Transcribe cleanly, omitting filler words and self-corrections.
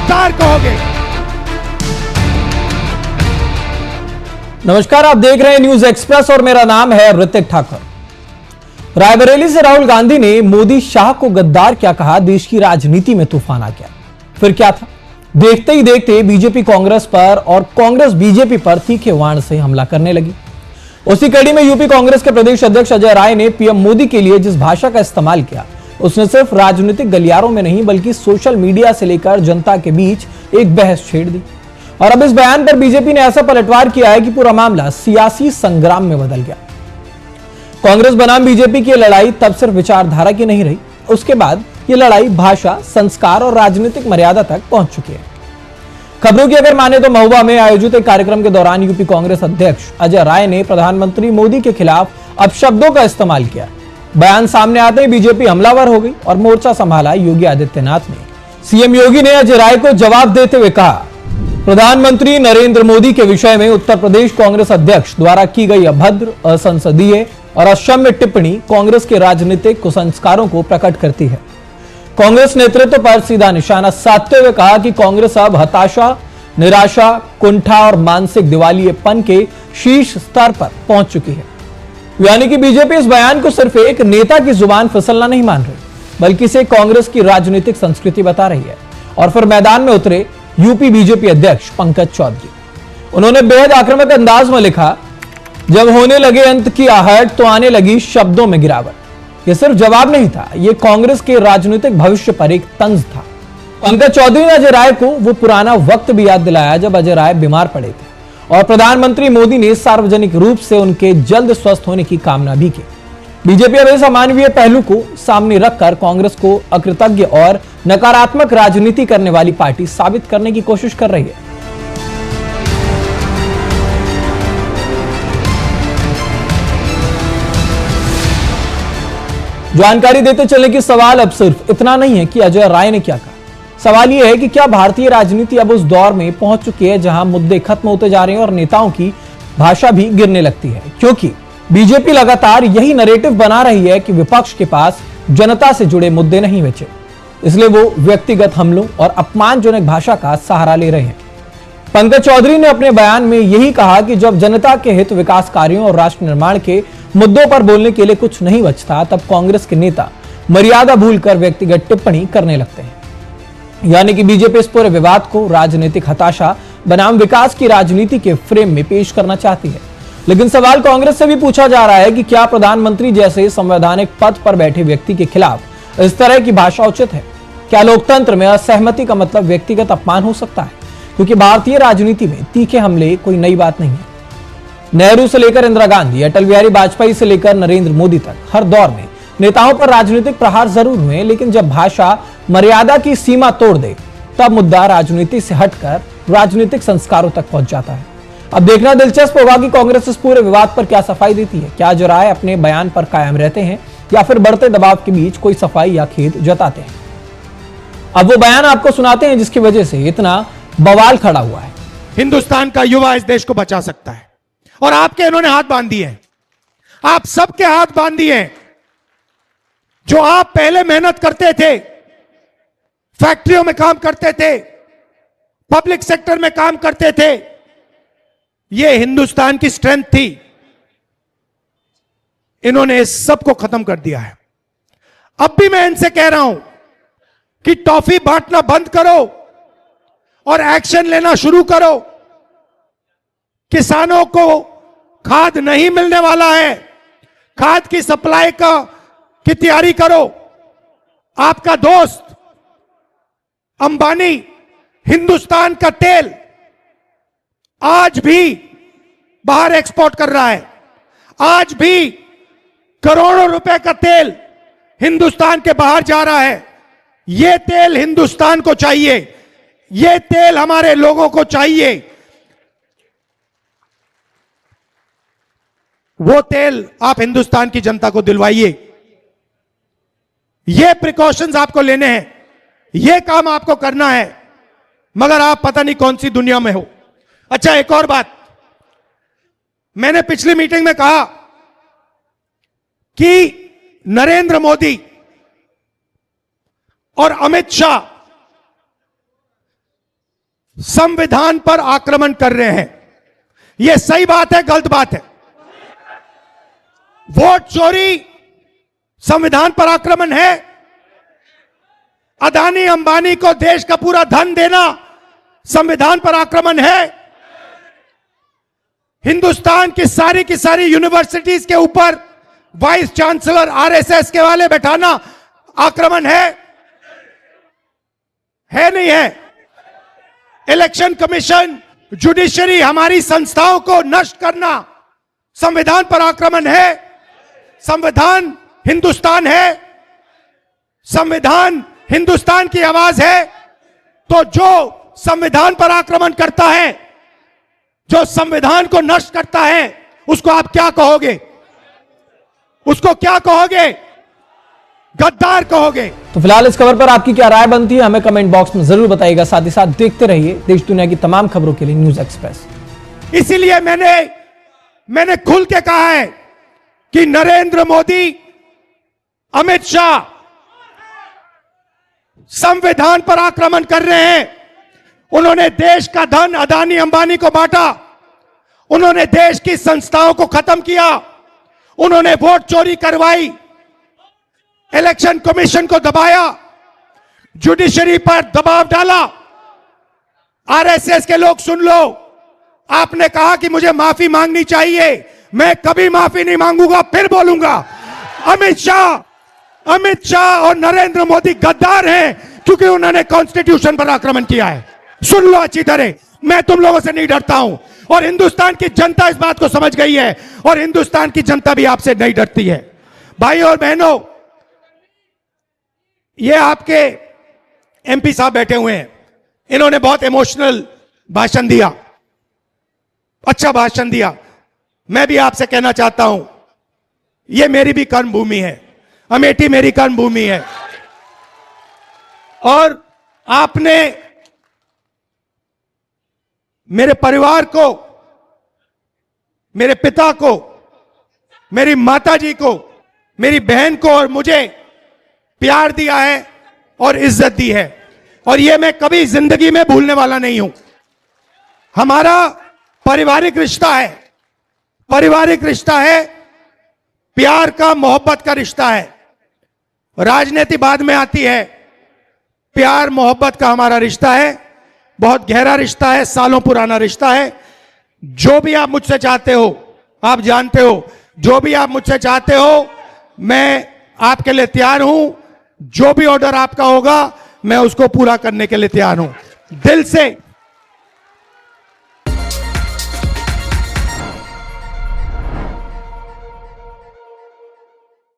गद्दार कहोगे। नमस्कार, आप देख रहे हैं न्यूज एक्सप्रेस और मेरा नाम है ऋतिक ठाकुर। रायबरेली से राहुल गांधी ने मोदी शाह को गद्दार क्या कहा, देश की राजनीति में तूफान आ गया। फिर क्या था? देखते ही देखते बीजेपी कांग्रेस पर और कांग्रेस बीजेपी पर तीखे वाण से हमला करने लगी। उसी कड़ी में यूपी कांग्रेस के प्रदेश अध्यक्ष अजय राय ने पीएम मोदी के लिए जिस भाषा का इस्तेमाल किया, उसने सिर्फ राजनीतिक गलियारों में नहीं बल्कि सोशल मीडिया से लेकर जनता के बीच एक बहस छेड़ दी। और अब इस बयान पर बीजेपी ने ऐसा पलटवार किया है कि पूरा मामला सियासी संग्राम में बदल गया। कांग्रेस बनाम बीजेपी की लड़ाई तब सिर्फ विचारधारा की नहीं रही, उसके बाद ये लड़ाई भाषा, संस्कार और राजनीतिक मर्यादा तक पहुंच चुकी है। खबरों की अगर माने तो महुआ में आयोजित एक कार्यक्रम के दौरान यूपी कांग्रेस अध्यक्ष अजय राय ने प्रधानमंत्री मोदी के खिलाफ अपशब्दों का इस्तेमाल किया। बयान सामने आते ही बीजेपी हमलावर हो गई और मोर्चा संभाला योगी आदित्यनाथ ने। सीएम योगी ने अजय राय को जवाब देते हुए कहा, प्रधानमंत्री नरेंद्र मोदी के विषय में उत्तर प्रदेश कांग्रेस अध्यक्ष द्वारा की गई अभद्र, असंसदीय और अक्षम्य टिप्पणी कांग्रेस के राजनीतिक कुसंस्कारों को प्रकट करती है। कांग्रेस नेतृत्व पर सीधा निशाना साधते हुए कहा कि कांग्रेस अब हताशा, निराशा, कुंठा और मानसिक दिवालियेपन के शीर्ष स्तर पर पहुंच चुकी है। यानी कि बीजेपी इस बयान को सिर्फ एक नेता की जुबान फिसलना नहीं मान रही, बल्कि इसे कांग्रेस की राजनीतिक संस्कृति बता रही है। और फिर मैदान में उतरे यूपी बीजेपी अध्यक्ष पंकज चौधरी। उन्होंने बेहद आक्रामक अंदाज में लिखा, जब होने लगे अंत की आहट तो आने लगी शब्दों में गिरावट। यह सिर्फ जवाब नहीं था, यह कांग्रेस के राजनीतिक भविष्य पर एक तंज था। पंकज चौधरी ने अजय राय को वो पुराना वक्त भी याद दिलाया जब अजय राय बीमार पड़े थे और प्रधानमंत्री मोदी ने सार्वजनिक रूप से उनके जल्द स्वस्थ होने की कामना भी की। बीजेपी अब इस अमानवीय पहलू को सामने रखकर कांग्रेस को अकृतज्ञ और नकारात्मक राजनीति करने वाली पार्टी साबित करने की कोशिश कर रही है। जानकारी देते चले कि सवाल अब सिर्फ इतना नहीं है कि अजय राय ने क्या कहा। सवाल यह है कि क्या भारतीय राजनीति अब उस दौर में पहुंच चुकी है जहां मुद्दे खत्म होते जा रहे हैं और नेताओं की भाषा भी गिरने लगती है, क्योंकि बीजेपी लगातार यही नैरेटिव बना रही है कि विपक्ष के पास जनता से जुड़े मुद्दे नहीं बचे, इसलिए वो व्यक्तिगत हमलों और अपमानजनक भाषा का सहारा ले रहे हैं। पंकज चौधरी ने अपने बयान में यही कहा कि जब जनता के हित, विकास कार्यों और राष्ट्र निर्माण के मुद्दों पर बोलने के लिए कुछ नहीं बचता, तब कांग्रेस के नेता मर्यादा भूलकर व्यक्तिगत टिप्पणी करने लगते हैं। यानी कि बीजेपी इस पूरे विवाद को राजनीतिक हताशा बनाम विकास की राजनीति के फ्रेम में पेश करना चाहती है। लेकिन सवाल कांग्रेस से भी पूछा जा रहा है कि क्या प्रधानमंत्री जैसे संवैधानिक पद पर बैठे व्यक्ति के खिलाफ इस तरह की भाषा उचित है? क्या लोकतंत्र में असहमति का मतलब व्यक्तिगत अपमान हो सकता है? क्योंकि भारतीय राजनीति में तीखे हमले कोई नई बात नहीं है। नेहरू से लेकर इंदिरा गांधी, अटल बिहारी वाजपेयी से लेकर नरेंद्र मोदी तक हर दौर में नेताओं पर राजनीतिक प्रहार जरूर हुए, लेकिन जब भाषा मर्यादा की सीमा तोड़ दे तब मुद्दा राजनीति से हटकर राजनीतिक संस्कारों तक पहुंच जाता है। अब देखना दिलचस्प होगा कि कांग्रेस इस पूरे विवाद पर क्या सफाई देती है। क्या अजय राय अपने बयान पर कायम रहते हैं या फिर बढ़ते दबाव के बीच कोई सफाई या खेद जताते हैं? अब वो बयान आपको सुनाते हैं जिसकी वजह से इतना बवाल खड़ा हुआ है। हिंदुस्तान का युवा इस देश को बचा सकता है और आपके इन्होंने हाथ बांध दिए हैं, आप सबके हाथ बांध दिए हैं। जो आप पहले मेहनत करते थे, फैक्ट्रियों में काम करते थे, पब्लिक सेक्टर में काम करते थे, यह हिंदुस्तान की स्ट्रेंथ थी, इन्होंने इस सब को खत्म कर दिया है। अब भी मैं इनसे कह रहा हूं कि टॉफी बांटना बंद करो और एक्शन लेना शुरू करो। किसानों को खाद नहीं मिलने वाला है, खाद की सप्लाई की तैयारी करो। आपका दोस्त अंबानी हिंदुस्तान का तेल आज भी बाहर एक्सपोर्ट कर रहा है। आज भी करोड़ों रुपए का तेल हिंदुस्तान के बाहर जा रहा है। यह तेल हिंदुस्तान को चाहिए, यह तेल हमारे लोगों को चाहिए। वो तेल आप हिंदुस्तान की जनता को दिलवाइए। ये प्रिकॉशंस आपको लेने हैं, ये काम आपको करना है, मगर आप पता नहीं कौन सी दुनिया में हो। अच्छा, एक और बात, मैंने पिछली मीटिंग में कहा कि नरेंद्र मोदी और अमित शाह संविधान पर आक्रमण कर रहे हैं। यह सही बात है, गलत बात है? वोट चोरी संविधान पर आक्रमण है। अदानी अंबानी को देश का पूरा धन देना संविधान पर आक्रमण है। हिंदुस्तान की सारी यूनिवर्सिटीज के ऊपर वाइस चांसलर आरएसएस के वाले बैठाना आक्रमण है नहीं है? इलेक्शन कमीशन, जुडिशरी, हमारी संस्थाओं को नष्ट करना संविधान पर आक्रमण है। संविधान हिंदुस्तान है, संविधान हिंदुस्तान की आवाज है। तो जो संविधान पर आक्रमण करता है, जो संविधान को नष्ट करता है, उसको आप क्या कहोगे? उसको क्या कहोगे? गद्दार कहोगे। तो फिलहाल इस खबर पर आपकी क्या राय बनती है, हमें कमेंट बॉक्स में जरूर बताइएगा। साथ ही साथ देखते रहिए देश दुनिया की तमाम खबरों के लिए न्यूज एक्सप्रेस। इसीलिए मैंने खुल के कहा है कि नरेंद्र मोदी, अमित शाह संविधान पर आक्रमण कर रहे हैं। उन्होंने देश का धन अदानी अंबानी को बांटा, उन्होंने देश की संस्थाओं को खत्म किया, उन्होंने वोट चोरी करवाई, इलेक्शन कमीशन को दबाया, जुडिशरी पर दबाव डाला। आरएसएस के लोग सुन लो, आपने कहा कि मुझे माफी मांगनी चाहिए, मैं कभी माफी नहीं मांगूंगा, फिर बोलूंगा। अमित शाह और नरेंद्र मोदी गद्दार हैं क्योंकि उन्होंने कॉन्स्टिट्यूशन पर आक्रमण किया है। सुन लो अच्छी तरह, मैं तुम लोगों से नहीं डरता हूं और हिंदुस्तान की जनता इस बात को समझ गई है और हिंदुस्तान की जनता भी आपसे नहीं डरती है। भाइयों और बहनों, ये आपके एमपी साहब बैठे हुए हैं, इन्होंने बहुत इमोशनल भाषण दिया, अच्छा भाषण दिया। मैं भी आपसे कहना चाहता हूं, ये मेरी भी कर्मभूमि है, अमेठी मेरी कर्मभूमि है और आपने मेरे परिवार को, मेरे पिता को, मेरी माताजी को, मेरी बहन को और मुझे प्यार दिया है और इज्जत दी है और यह मैं कभी जिंदगी में भूलने वाला नहीं हूं। हमारा पारिवारिक रिश्ता है, पारिवारिक रिश्ता है, प्यार का, मोहब्बत का रिश्ता है। राजनीति बाद में आती है, प्यार मोहब्बत का हमारा रिश्ता है, बहुत गहरा रिश्ता है, सालों पुराना रिश्ता है। जो भी आप मुझसे चाहते हो, आप जानते हो, जो भी आप मुझसे चाहते हो, मैं आपके लिए तैयार हूं। जो भी ऑर्डर आपका होगा, मैं उसको पूरा करने के लिए तैयार हूं। दिल से